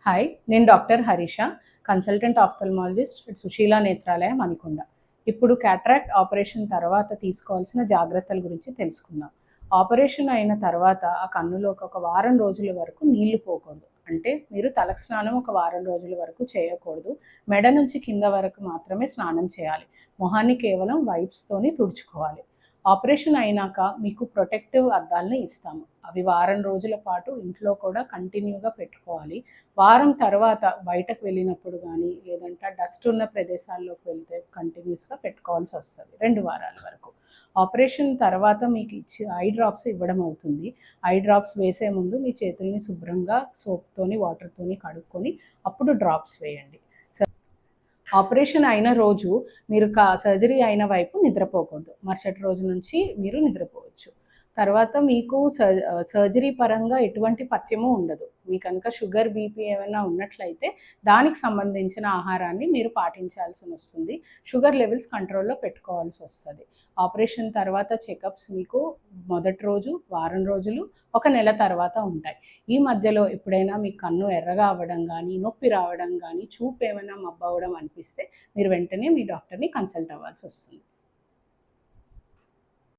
Hi, నేను doctor Harish, consultant ophthalmologist at Sushila Netralaya Manikonda. ఇప్పుడు cataract operation తర్వాత తీసుకోవాల్సిన జాగ్రత్తల గురించి తెలుసుకుందాం. ఆపరేషన్ అయిన తర్వాత ఆ కన్నులోకి ఒక వారం రోజుల వరకు నీళ్లు పోకూడదు. అంటే మీరు తలకు స్నానం ఒక వారం రోజుల వరకు చేయకూడదు. మెడ నుంచి కింద వరకు మాత్రమే స్నానం చేయాలి. మొహాన్ని కేవలం వైప్స్తోని తుడుచుకోవాలి. ఆపరేషన్ అయినాక మీకు ప్రొటెక్టివ్ అద్దాలను ఇస్తాము. అవి వారం రోజుల పాటు ఇంట్లో కూడా కంటిన్యూగా పెట్టుకోవాలి. వారం తర్వాత బయటకు వెళ్ళినప్పుడు కానీ లేదంటే డస్ట్ ఉన్న ప్రదేశాల్లోకి వెళ్తే కంటిన్యూస్గా పెట్టుకోవాల్సి వస్తుంది 2 వారాల వరకు. ఆపరేషన్ తర్వాత మీకు ఇచ్చి ఐ డ్రాప్స్ ఇవ్వడం అవుతుంది. ఐ డ్రాప్స్ వేసే ముందు మీ చేతుల్ని శుభ్రంగా సోప్తోని వాటర్తోని కడుక్కొని అప్పుడు డ్రాప్స్ వేయండి. ఆపరేషన్ అయిన రోజు మీరు సర్జరీ అయిన వైపు నిద్రపోకూడదు. మరుసటి రోజు నుంచి మీరు నిద్రపోవచ్చు. తర్వాత మీకు సర్జరీ పరంగా ఎటువంటి పథ్యము ఉండదు. మీకు కనుక షుగర్, బీపీ ఏమైనా ఉన్నట్లయితే దానికి సంబంధించిన ఆహారాన్ని మీరు పాటించాల్సి వస్తుంది. షుగర్ లెవెల్స్ కంట్రోల్లో పెట్టుకోవాల్సి వస్తుంది. ఆపరేషన్ తర్వాత చెకప్స్ మీకు మొదటి రోజు, వారం రోజులు, 1 నెల తర్వాత ఉంటాయి. ఈ మధ్యలో ఎప్పుడైనా మీ కన్ను ఎర్రగా అవ్వడం కానీ, నొప్పి రావడం కానీ, చూపు ఏమైనా మబ్బవడం అనిపిస్తే మీరు వెంటనే మీ డాక్టర్ని కన్సల్ట్ అవ్వాల్సి వస్తుంది.